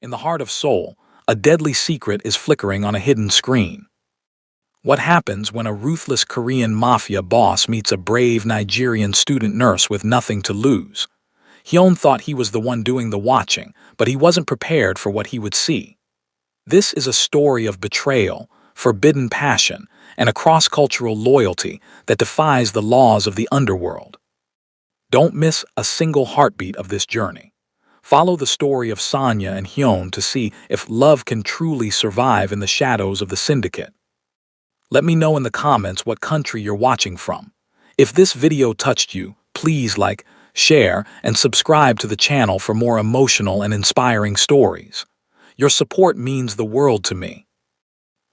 In the heart of Seoul, a deadly secret is flickering on a hidden screen. What happens when a ruthless Korean mafia boss meets a brave Nigerian student nurse with nothing to lose? Hyun thought he was the one doing the watching, but he wasn't prepared for what he would see. This is a story of betrayal, forbidden passion, and a cross-cultural loyalty that defies the laws of the underworld. Don't miss a single heartbeat of this journey. Follow the story of Sonya and Hyun to see if love can truly survive in the shadows of the syndicate. Let me know in the comments what country you're watching from. If this video touched you, please like, share, and subscribe to the channel for more emotional and inspiring stories. Your support means the world to me.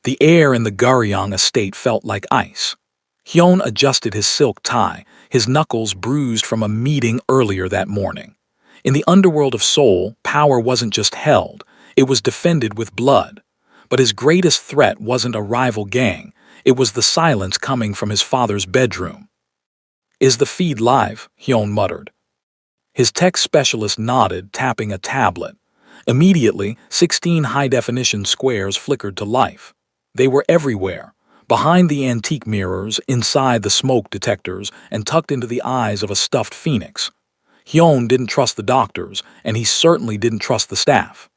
The air in the Guryeong estate felt like ice. Hyun adjusted his silk tie, his knuckles bruised from a meeting earlier that morning. In the underworld of Seoul, power wasn't just held, it was defended with blood. But his greatest threat wasn't a rival gang, it was the silence coming from his father's bedroom. "Is the feed live?" Hyun muttered. His tech specialist nodded, tapping a tablet. Immediately, 16 high-definition squares flickered to life. They were everywhere, behind the antique mirrors, inside the smoke detectors, and tucked into the eyes of a stuffed phoenix. Hyun didn't trust the doctors, and he certainly didn't trust the staff.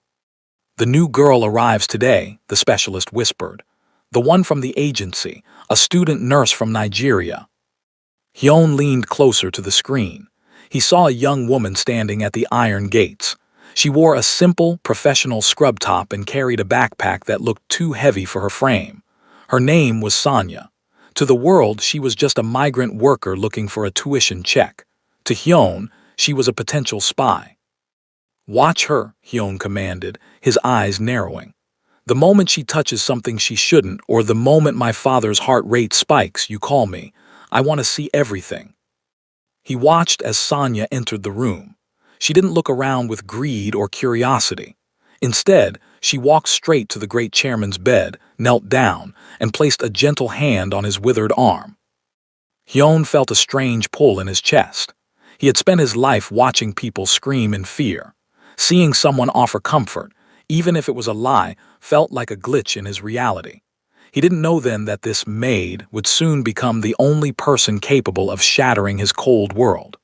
"The new girl arrives today," the specialist whispered. "The one from the agency, a student nurse from Nigeria." Hyun leaned closer to the screen. He saw a young woman standing at the iron gates. She wore a simple, professional scrub top and carried a backpack that looked too heavy for her frame. Her name was Sonya. To the world, she was just a migrant worker looking for a tuition check. To Hyun, she was a potential spy. "Watch her," Hyun commanded, his eyes narrowing. "The moment she touches something she shouldn't, or the moment my father's heart rate spikes, you call me. I want to see everything." He watched as Sonya entered the room. She didn't look around with greed or curiosity. Instead, she walked straight to the great chairman's bed, knelt down, and placed a gentle hand on his withered arm. Hyun felt a strange pull in his chest. He had spent his life watching people scream in fear. Seeing someone offer comfort, even if it was a lie, felt like a glitch in his reality. He didn't know then that this maid would soon become the only person capable of shattering his cold world.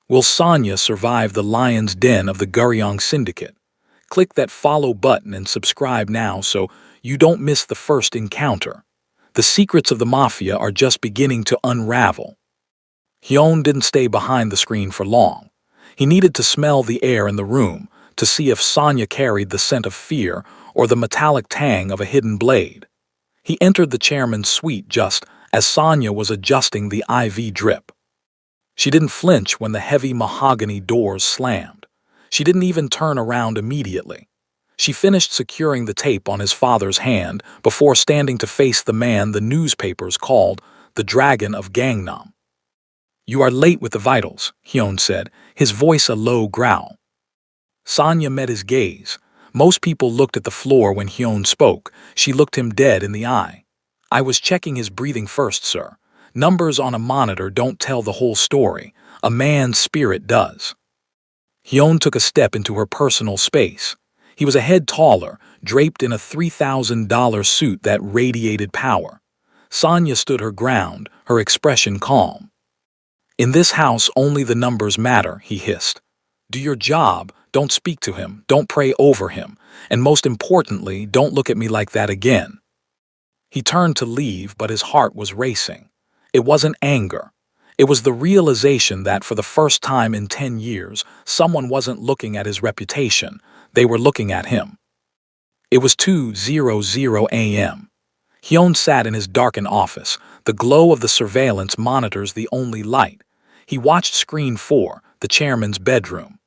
Will Sonya survive the lion's den of the Guryeong syndicate? Click that follow button and subscribe now so you don't miss the first encounter. The secrets of the Mafia are just beginning to unravel. Hyun didn't stay behind the screen for long. He needed to smell the air in the room to see if Sonya carried the scent of fear or the metallic tang of a hidden blade. He entered the chairman's suite just as Sonya was adjusting the IV drip. She didn't flinch when the heavy mahogany doors slammed. She didn't even turn around immediately. She finished securing the tape on his father's hand before standing to face the man the newspapers called the Dragon of Gangnam. "You are late with the vitals," Hyun said, his voice a low growl. Sonya met his gaze. Most people looked at the floor when Hyun spoke. She looked him dead in the eye. "I was checking his breathing first, sir. Numbers on a monitor don't tell the whole story. A man's spirit does." Hyun took a step into her personal space. He was a head taller, draped in a $3,000 suit that radiated power. Sonya stood her ground, her expression calm. "In this house, only the numbers matter," he hissed. "Do your job, don't speak to him, don't pray over him, and most importantly, don't look at me like that again." He turned to leave, but his heart was racing. It wasn't anger. It was the realization that for the first time in 10 years, someone wasn't looking at his reputation, they were looking at him. It was 2:00 a.m. Hyun sat in his darkened office, the glow of the surveillance monitors the only light. He watched screen 4, the chairman's bedroom.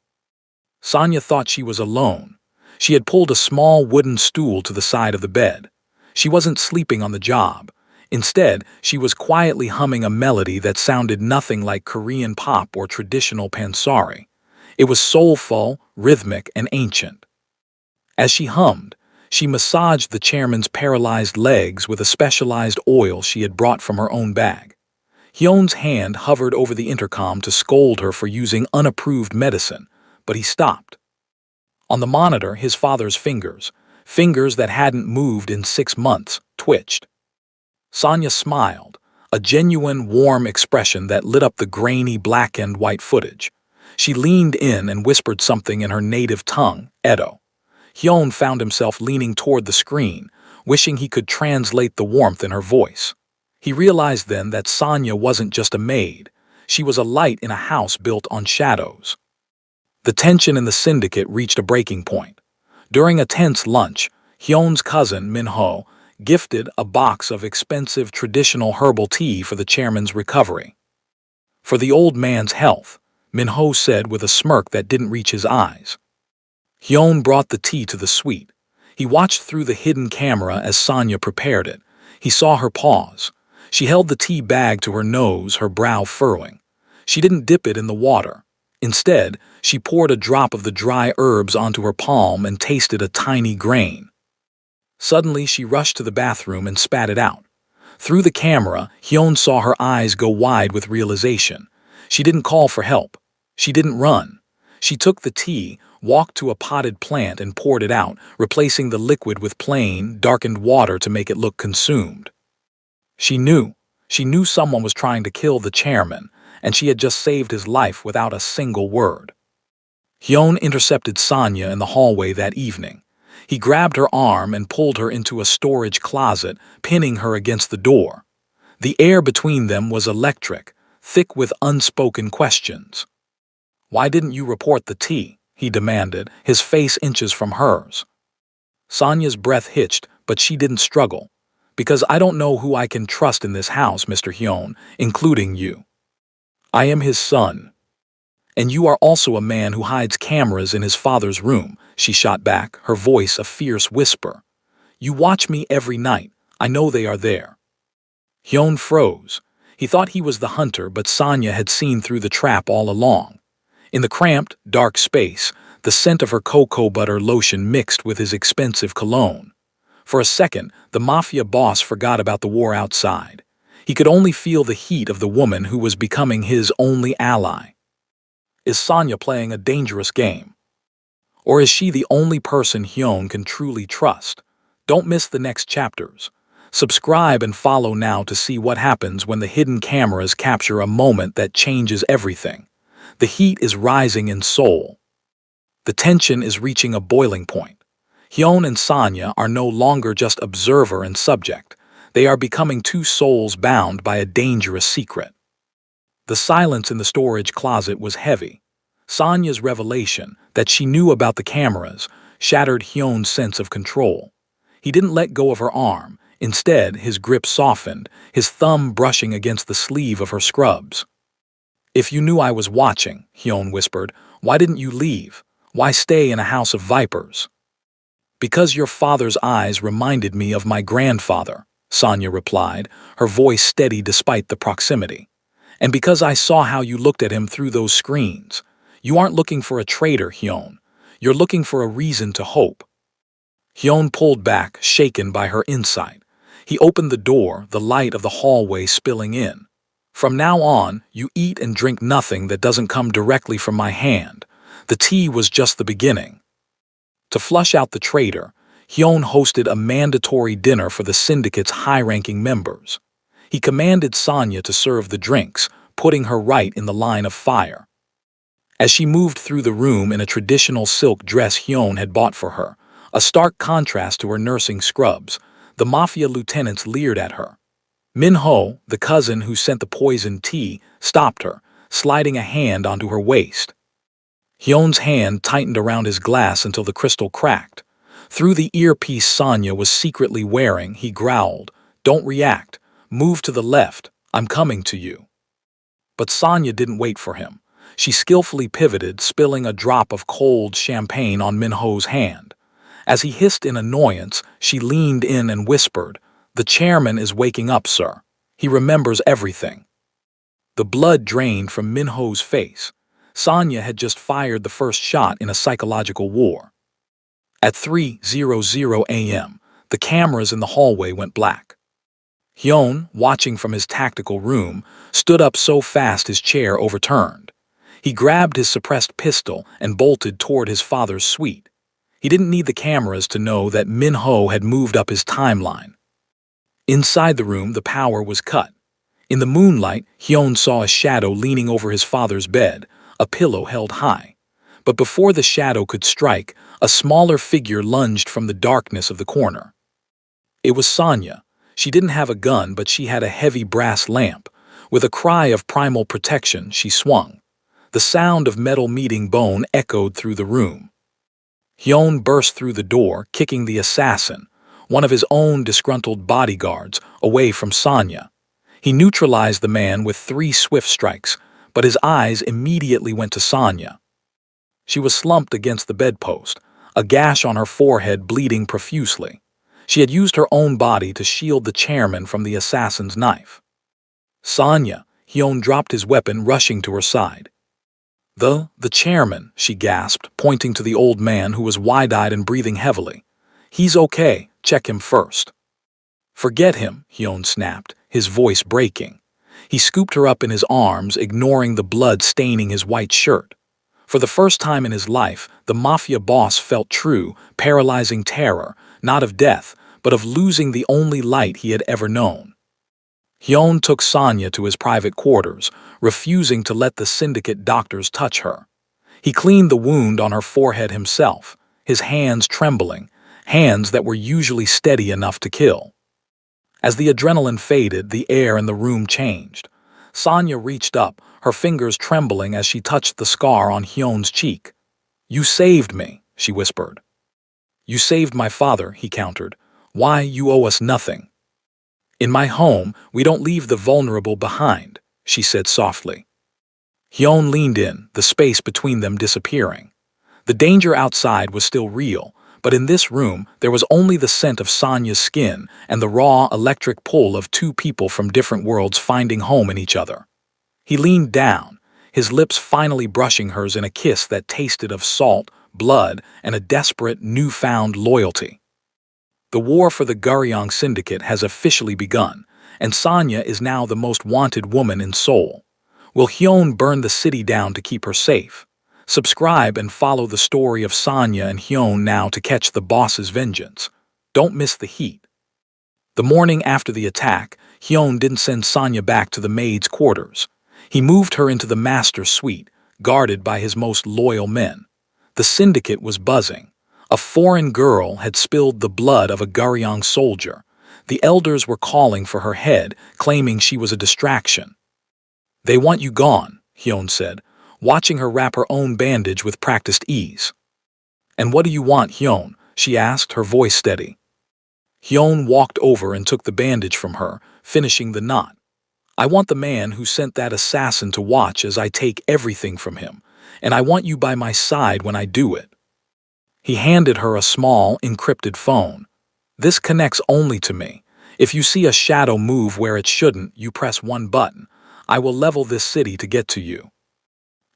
Sonya thought she was alone. She had pulled a small wooden stool to the side of the bed. She wasn't sleeping on the job. Instead, she was quietly humming a melody that sounded nothing like Korean pop or traditional pansori. It was soulful, rhythmic, and ancient. As she hummed, she massaged the chairman's paralyzed legs with a specialized oil she had brought from her own bag. Hyun's hand hovered over the intercom to scold her for using unapproved medicine, but he stopped. On the monitor, his father's fingers that hadn't moved in 6 months, twitched. Sonia smiled, a genuine, warm expression that lit up the grainy black and white footage. She leaned in and whispered something in her native tongue, Edo. Hyun found himself leaning toward the screen, wishing he could translate the warmth in her voice. He realized then that Sonia wasn't just a maid. She was a light in a house built on shadows. The tension in the syndicate reached a breaking point. During a tense lunch, Hyun's cousin, Min-ho, gifted a box of expensive traditional herbal tea for the chairman's recovery. For the old man's health, Min-ho said with a smirk that didn't reach his eyes. Hyun brought the tea to the suite. He watched through the hidden camera as Sonia prepared it. He saw her pause. She held the tea bag to her nose, her brow furrowing. She didn't dip it in the water. Instead, she poured a drop of the dry herbs onto her palm and tasted a tiny grain. Suddenly, she rushed to the bathroom and spat it out. Through the camera, Hyun saw her eyes go wide with realization. She didn't call for help. She didn't run. She took the tea, walked to a potted plant and poured it out, replacing the liquid with plain, darkened water to make it look consumed. She knew someone was trying to kill the chairman, and she had just saved his life without a single word. Hyun intercepted Sonia in the hallway that evening. He grabbed her arm and pulled her into a storage closet, pinning her against the door. The air between them was electric, thick with unspoken questions. "Why didn't you report the tea?" he demanded, his face inches from hers. Sonia's breath hitched, but she didn't struggle. "Because I don't know who I can trust in this house, Mr. Hyun, including you. I am his son. And you are also a man who hides cameras in his father's room," she shot back, her voice a fierce whisper. "You watch me every night. I know they are there." Hyun froze. He thought he was the hunter, but Sonia had seen through the trap all along. In the cramped, dark space, the scent of her cocoa butter lotion mixed with his expensive cologne. For a second, the Mafia boss forgot about the war outside. He could only feel the heat of the woman who was becoming his only ally. Is Sonia playing a dangerous game? Or is she the only person Hyun can truly trust? Don't miss the next chapters. Subscribe and follow now to see what happens when the hidden cameras capture a moment that changes everything. The heat is rising in Seoul. The tension is reaching a boiling point. Hyun and Sonia are no longer just observer and subject. They are becoming two souls bound by a dangerous secret. The silence in the storage closet was heavy. Sonia's revelation, that she knew about the cameras, shattered Hyun's sense of control. He didn't let go of her arm. Instead, his grip softened, his thumb brushing against the sleeve of her scrubs. "If you knew I was watching," Hyun whispered, "why didn't you leave? Why stay in a house of vipers?" "Because your father's eyes reminded me of my grandfather," Sonia replied, her voice steady despite the proximity. "And because I saw how you looked at him through those screens. You aren't looking for a traitor, Hyun. You're looking for a reason to hope." Hyun pulled back, shaken by her insight. He opened the door, the light of the hallway spilling in. "From now on, you eat and drink nothing that doesn't come directly from my hand. The tea was just the beginning." To flush out the traitor, Hyun hosted a mandatory dinner for the syndicate's high-ranking members. He commanded Sonia to serve the drinks, putting her right in the line of fire. As she moved through the room in a traditional silk dress Hyun had bought for her, a stark contrast to her nursing scrubs, the Mafia lieutenants leered at her. Min-ho, the cousin who sent the poisoned tea, stopped her, sliding a hand onto her waist. Hyun's hand tightened around his glass until the crystal cracked. Through the earpiece Sonia was secretly wearing, he growled, "Don't react. Move to the left. I'm coming to you." But Sonia didn't wait for him. She skillfully pivoted, spilling a drop of cold champagne on Min-ho's hand. As he hissed in annoyance, she leaned in and whispered, "The chairman is waking up, sir. He remembers everything." The blood drained from Min-ho's face. Sonia had just fired the first shot in a psychological war. At 3:00 a.m., the cameras in the hallway went black. Hyun, watching from his tactical room, stood up so fast his chair overturned. He grabbed his suppressed pistol and bolted toward his father's suite. He didn't need the cameras to know that Min-ho had moved up his timeline. Inside the room, the power was cut. In the moonlight, Hyun saw a shadow leaning over his father's bed, a pillow held high. But before the shadow could strike, a smaller figure lunged from the darkness of the corner. It was Sonya. She didn't have a gun, but she had a heavy brass lamp. With a cry of primal protection, she swung. The sound of metal meeting bone echoed through the room. Hyun burst through the door, kicking the assassin, one of his own disgruntled bodyguards, away from Sonya. He neutralized the man with 3 swift strikes, but his eyes immediately went to Sonya. She was slumped against the bedpost, a gash on her forehead bleeding profusely. She had used her own body to shield the chairman from the assassin's knife. Sonya, Hyun dropped his weapon, rushing to her side. The chairman, she gasped, pointing to the old man who was wide-eyed and breathing heavily. He's okay, check him first. Forget him, Hyun snapped, his voice breaking. He scooped her up in his arms, ignoring the blood staining his white shirt. For the first time in his life, the Mafia boss felt true, paralyzing terror, not of death, but of losing the only light he had ever known. Hyun took Sonya to his private quarters, refusing to let the syndicate doctors touch her. He cleaned the wound on her forehead himself, his hands trembling, hands that were usually steady enough to kill. As the adrenaline faded, the air in the room changed. Sonya reached up, her fingers trembling as she touched the scar on Hyun's cheek. "You saved me," she whispered. "You saved my father," he countered. "Why, you owe us nothing." "In my home, we don't leave the vulnerable behind," she said softly. Hyun leaned in, the space between them disappearing. The danger outside was still real, but in this room there was only the scent of Sonya's skin and the raw electric pull of 2 people from different worlds finding home in each other. He leaned down, his lips finally brushing hers in a kiss that tasted of salt, blood, and a desperate, newfound loyalty. The war for the Guryong Syndicate has officially begun, and Sonya is now the most wanted woman in Seoul. Will Hyun burn the city down to keep her safe? Subscribe and follow the story of Sonya and Hyun now to catch the boss's vengeance. Don't miss the heat. The morning after the attack, Hyun didn't send Sonya back to the maid's quarters. He moved her into the master's suite, guarded by his most loyal men. The syndicate was buzzing. A foreign girl had spilled the blood of a Guryong soldier. The elders were calling for her head, claiming she was a distraction. "They want you gone," Hyun said, watching her wrap her own bandage with practiced ease. "And what do you want, Hyun?" she asked, her voice steady. Hyun walked over and took the bandage from her, finishing the knot. "I want the man who sent that assassin to watch as I take everything from him, and I want you by my side when I do it." He handed her a small, encrypted phone. "This connects only to me. If you see a shadow move where it shouldn't, you press one button. I will level this city to get to you."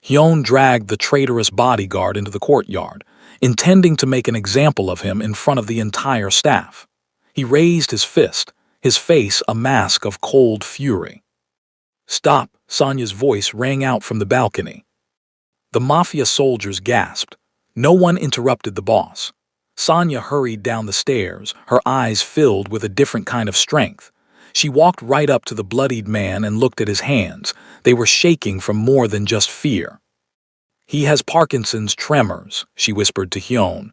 Hyun dragged the traitorous bodyguard into the courtyard, intending to make an example of him in front of the entire staff. He raised his fist, his face a mask of cold fury. "Stop!" Sonya's voice rang out from the balcony. The Mafia soldiers gasped. No one interrupted the boss. Sonya hurried down the stairs, her eyes filled with a different kind of strength. She walked right up to the bloodied man and looked at his hands. They were shaking from more than just fear. "He has Parkinson's tremors," she whispered to Hyun.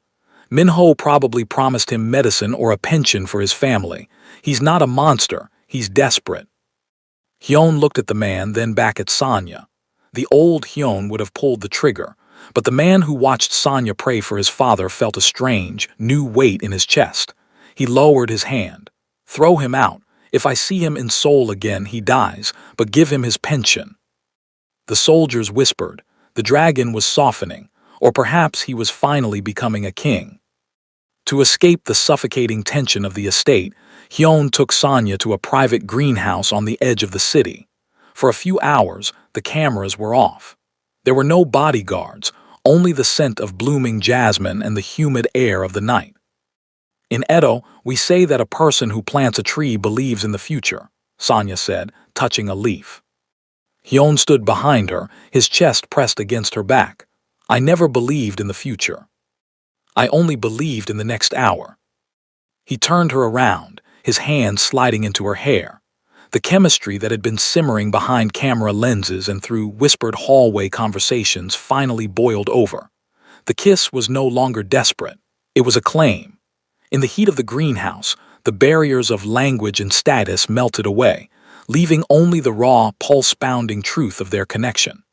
"Min-ho probably promised him medicine or a pension for his family. He's not a monster, he's desperate." Hyun looked at the man, then back at Sonya. The old Hyun would have pulled the trigger, but the man who watched Sonya pray for his father felt a strange, new weight in his chest. He lowered his hand. "Throw him out. If I see him in Seoul again, he dies, but give him his pension." The soldiers whispered. The dragon was softening, or perhaps he was finally becoming a king. To escape the suffocating tension of the estate, Hyun took Sonya to a private greenhouse on the edge of the city. For a few hours, the cameras were off. There were no bodyguards, only the scent of blooming jasmine and the humid air of the night. "In Edo, we say that a person who plants a tree believes in the future," Sonya said, touching a leaf. Hyun stood behind her, his chest pressed against her back. "I never believed in the future." I only believed in the next hour. He turned her around, his hand sliding into her hair. The chemistry that had been simmering behind camera lenses and through whispered hallway conversations finally boiled over. The kiss was no longer desperate. It was a claim. In the heat of the greenhouse, the barriers of language and status melted away, leaving only the raw, pulse-pounding truth of their connection.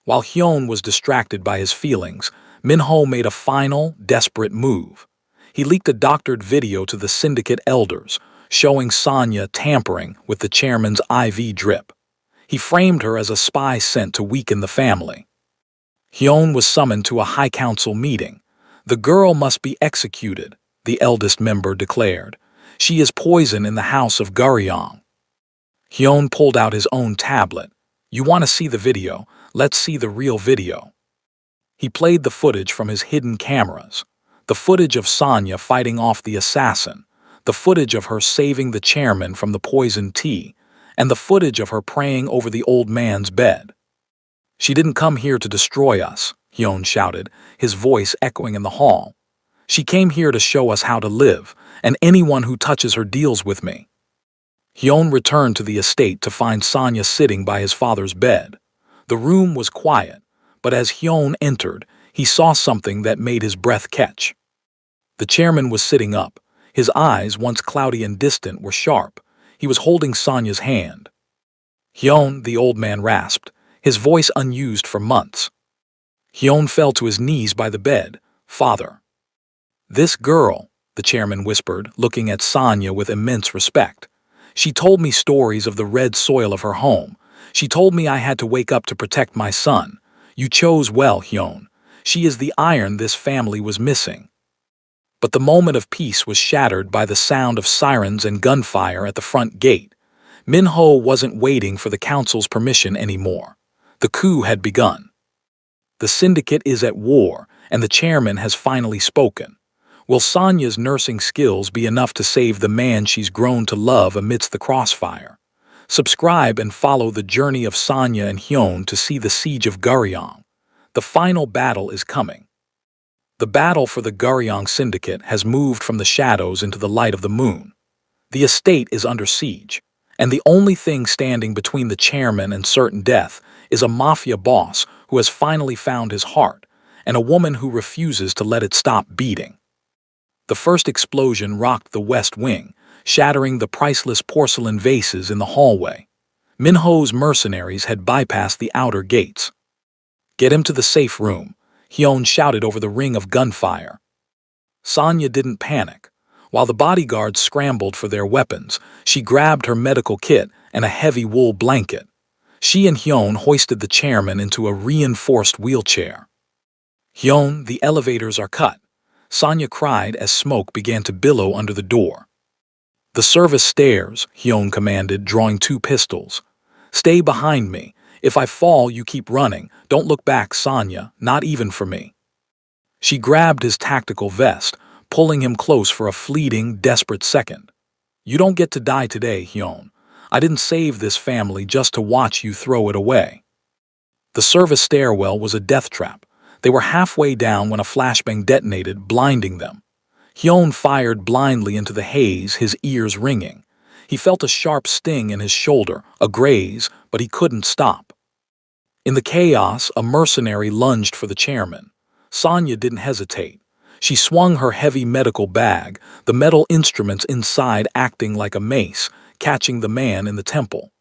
While Hyun was distracted by his feelings, Minho made a final, desperate move. He leaked a doctored video to the syndicate elders, showing Sonya tampering with the chairman's IV drip. He framed her as a spy sent to weaken the family. Hyun was summoned to a high council meeting. The girl must be executed, the eldest member declared. She is poison in the house of Guriong. Hyun pulled out his own tablet. You want to see the video? Let's see the real video. He played the footage from his hidden cameras. The footage of Sonya fighting off the assassin, the footage of her saving the chairman from the poisoned tea, and the footage of her praying over the old man's bed. She didn't come here to destroy us, Hyun shouted, his voice echoing in the hall. She came here to show us how to live, and anyone who touches her deals with me. Hyun returned to the estate to find Sonya sitting by his father's bed. The room was quiet, but as Hyun entered, he saw something that made his breath catch. The chairman was sitting up. His eyes, once cloudy and distant, were sharp. He was holding Sonya's hand. Hyun, the old man rasped, his voice unused for months. Hyun fell to his knees by the bed. Father. This girl, the chairman whispered, looking at Sonya with immense respect. She told me stories of the red soil of her home. She told me I had to wake up to protect my son. You chose well, Hyun. She is the iron this family was missing. But the moment of peace was shattered by the sound of sirens and gunfire at the front gate. Minho wasn't waiting for the council's permission anymore. The coup had begun. The syndicate is at war, and the chairman has finally spoken. Will Sonya's nursing skills be enough to save the man she's grown to love amidst the crossfire? Subscribe and follow the journey of Sonya and Hyun to see the siege of Guriong. The final battle is coming. The battle for the Guriong syndicate has moved from the shadows into the light of the moon. The estate is under siege, and the only thing standing between the chairman and certain death is a mafia boss who has finally found his heart, and a woman who refuses to let it stop beating. The first explosion rocked the west wing, shattering the priceless porcelain vases in the hallway. Minho's mercenaries had bypassed the outer gates. Get him to the safe room, Hyun shouted over the ring of gunfire. Sonya didn't panic. While the bodyguards scrambled for their weapons, she grabbed her medical kit and a heavy wool blanket. She and Hyun hoisted the chairman into a reinforced wheelchair. Hyun, the elevators are cut, Sonya cried as smoke began to billow under the door. The service stairs, Hyun commanded, drawing 2 pistols. Stay behind me. If I fall, you keep running. Don't look back, Sonya, not even for me. She grabbed his tactical vest, pulling him close for a fleeting, desperate second. You don't get to die today, Hyun. I didn't save this family just to watch you throw it away. The service stairwell was a death trap. They were halfway down when a flashbang detonated, blinding them. Hyun fired blindly into the haze, his ears ringing. He felt a sharp sting in his shoulder, a graze, but he couldn't stop. In the chaos, a mercenary lunged for the chairman. Sonya didn't hesitate. She swung her heavy medical bag, the metal instruments inside acting like a mace, catching the man in the temple.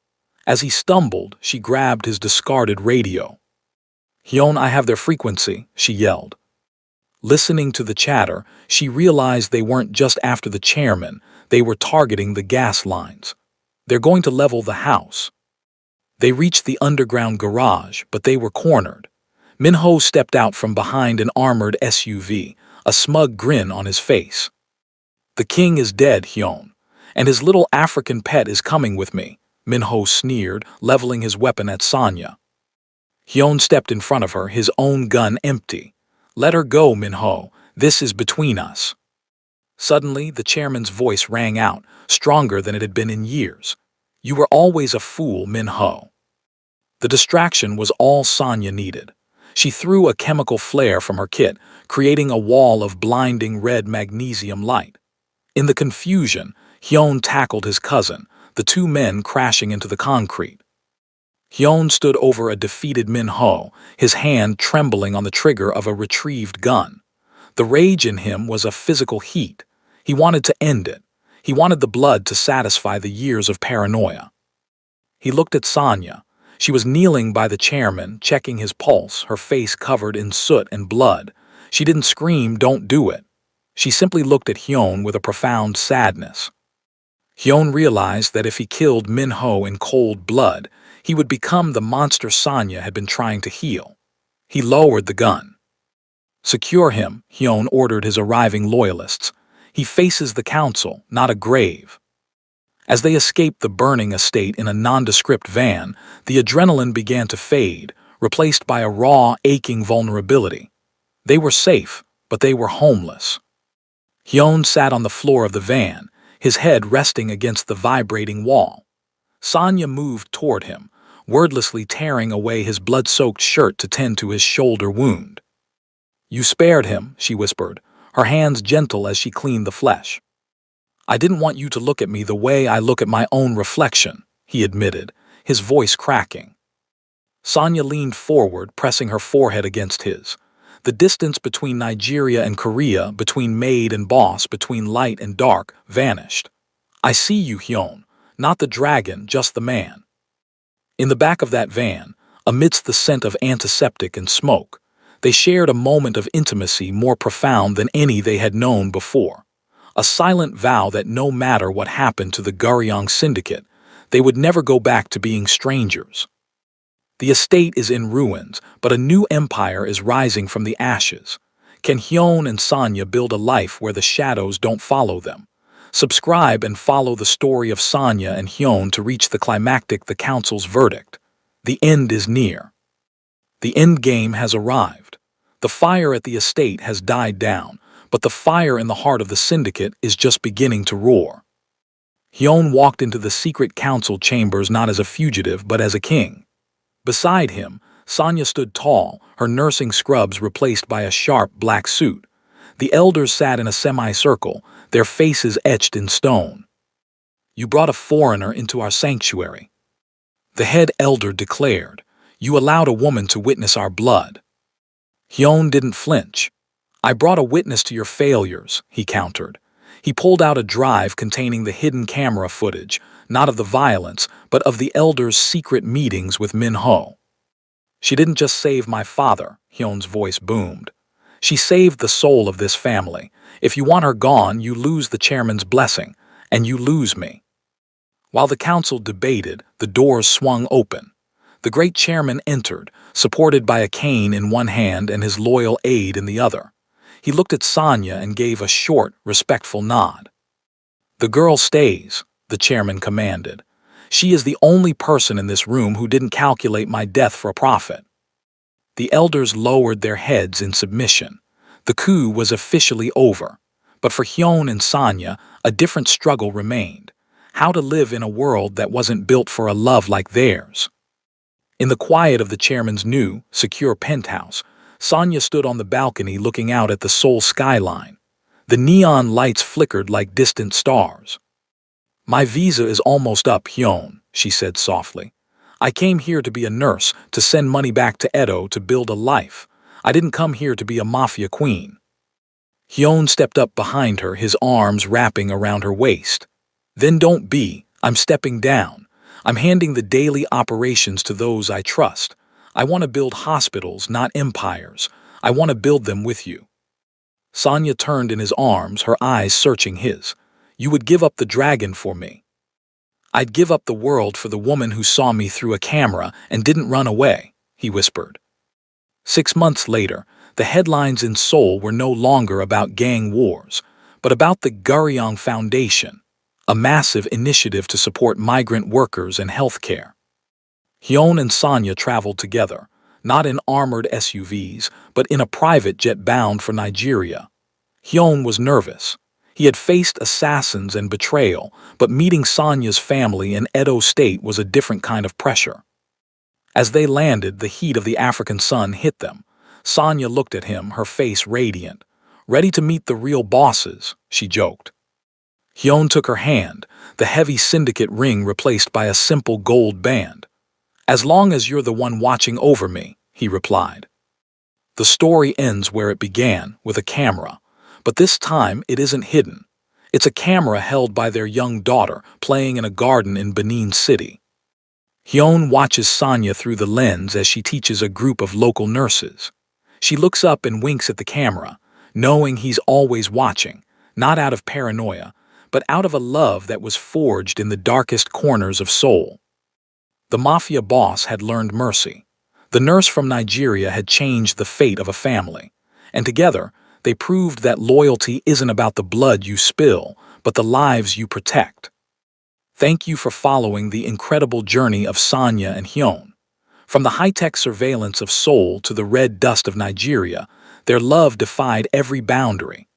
As he stumbled, she grabbed his discarded radio. Hyun, I have their frequency, she yelled. Listening to the chatter, she realized they weren't just after the chairman, they were targeting the gas lines. They're going to level the house. They reached the underground garage, but they were cornered. Minho stepped out from behind an armored SUV, a smug grin on his face. The king is dead, Hyun, and his little African pet is coming with me, Minho sneered, leveling his weapon at Sonya. Hyun stepped in front of her, his own gun empty. Let her go, Minho. This is between us. Suddenly, the chairman's voice rang out, stronger than it had been in years. You were always a fool, Minho. The distraction was all Sonya needed. She threw a chemical flare from her kit, creating a wall of blinding red magnesium light. In the confusion, Hyun tackled his cousin, the two men crashing into the concrete. Hyun stood over a defeated Min-ho, his hand trembling on the trigger of a retrieved gun. The rage in him was a physical heat. He wanted to end it. He wanted the blood to satisfy the years of paranoia. He looked at Sonya. She was kneeling by the chairman, checking his pulse, her face covered in soot and blood. She didn't scream, "Don't do it." She simply looked at Hyun with a profound sadness. Hyun realized that if he killed Min-ho in cold blood, he would become the monster Sonya had been trying to heal. He lowered the gun. "Secure him," Hyun ordered his arriving loyalists. "He faces the council, not a grave." As they escaped the burning estate in a nondescript van, the adrenaline began to fade, replaced by a raw, aching vulnerability. They were safe, but they were homeless. Hyun sat on the floor of the van, his head resting against the vibrating wall. Sonya moved toward him, wordlessly tearing away his blood-soaked shirt to tend to his shoulder wound. "You spared him," she whispered, her hands gentle as she cleaned the flesh. "I didn't want you to look at me the way I look at my own reflection," he admitted, his voice cracking. Sonya leaned forward, pressing her forehead against his. The distance between Nigeria and Korea, between maid and boss, between light and dark, vanished. "I see you, Hyun. Not the dragon, just the man." In the back of that van, amidst the scent of antiseptic and smoke, they shared a moment of intimacy more profound than any they had known before. A silent vow that no matter what happened to the Guryong Syndicate, they would never go back to being strangers. The estate is in ruins, but a new empire is rising from the ashes. Can Hyun and Sonya build a life where the shadows don't follow them? Subscribe and follow the story of Sonya and Hyun to reach the climactic, the council's verdict. The end is near. The end game has arrived. The fire at the estate has died down, but the fire in the heart of the syndicate is just beginning to roar. Hyun walked into the secret council chambers not as a fugitive, but as a king. Beside him, Sonya stood tall, her nursing scrubs replaced by a sharp black suit. The elders sat in a semicircle, their faces etched in stone. "You brought a foreigner into our sanctuary," the head elder declared. "You allowed a woman to witness our blood." Hyun didn't flinch. "I brought a witness to your failures," he countered. He pulled out a drive containing the hidden camera footage, not of the violence, but of the elder's secret meetings with Min-ho. "She didn't just save my father," Hyun's voice boomed. "She saved the soul of this family. If you want her gone, you lose the chairman's blessing, and you lose me." While the council debated, the doors swung open. The great chairman entered, supported by a cane in one hand and his loyal aide in the other. He looked at Sonya and gave a short, respectful nod. "The girl stays," the chairman commanded. "She is the only person in this room who didn't calculate my death for a profit." The elders lowered their heads in submission. The coup was officially over. But for Hyun and Sonya, a different struggle remained. How to live in a world that wasn't built for a love like theirs. In the quiet of the chairman's new, secure penthouse, Sonya stood on the balcony looking out at the Seoul skyline. The neon lights flickered like distant stars. "My visa is almost up, Hyun," she said softly. "I came here to be a nurse, to send money back to Edo to build a life. I didn't come here to be a mafia queen." Hyun stepped up behind her, his arms wrapping around her waist. "Then don't be. I'm stepping down. I'm handing the daily operations to those I trust. I want to build hospitals, not empires. I want to build them with you." Sonya turned in his arms, her eyes searching his. "You would give up the dragon for me." "I'd give up the world for the woman who saw me through a camera and didn't run away," he whispered. 6 months later, the headlines in Seoul were no longer about gang wars, but about the Guryong Foundation, a massive initiative to support migrant workers and healthcare. Hyun and Sonya traveled together, not in armored SUVs, but in a private jet bound for Nigeria. Hyun was nervous. He had faced assassins and betrayal, but meeting Sonya's family in Edo State was a different kind of pressure. As they landed, the heat of the African sun hit them. Sonya looked at him, her face radiant. "Ready to meet the real bosses," she joked. Hyun took her hand, the heavy syndicate ring replaced by a simple gold band. "As long as you're the one watching over me," he replied. The story ends where it began, with a camera. But this time, it isn't hidden. It's a camera held by their young daughter, playing in a garden in Benin City. Hyun watches Sonya through the lens as she teaches a group of local nurses. She looks up and winks at the camera, knowing he's always watching, not out of paranoia, but out of a love that was forged in the darkest corners of Seoul. The Mafia boss had learned mercy. The nurse from Nigeria had changed the fate of a family. And together, they proved that loyalty isn't about the blood you spill, but the lives you protect. Thank you for following the incredible journey of Sonya and Hyun. From the high-tech surveillance of Seoul to the red dust of Nigeria, their love defied every boundary.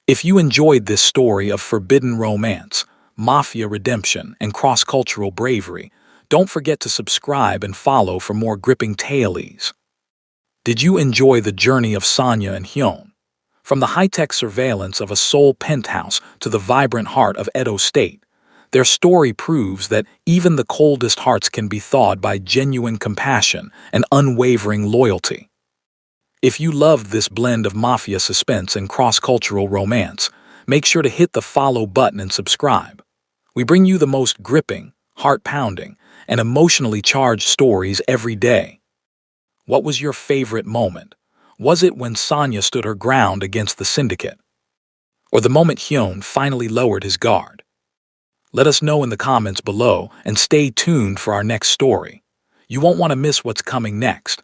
If you enjoyed this story of forbidden romance, mafia redemption, and cross-cultural bravery, don't forget to subscribe and follow for more gripping tales. Did you enjoy the journey of Sonya and Hyun? From the high-tech surveillance of a Seoul penthouse to the vibrant heart of Edo State, their story proves that even the coldest hearts can be thawed by genuine compassion and unwavering loyalty. If you loved this blend of mafia suspense and cross-cultural romance, make sure to hit the follow button and subscribe. We bring you the most gripping, heart-pounding, and emotionally charged stories every day. What was your favorite moment? Was it when Sonya stood her ground against the syndicate? Or the moment Hyun finally lowered his guard? Let us know in the comments below and stay tuned for our next story. You won't want to miss what's coming next.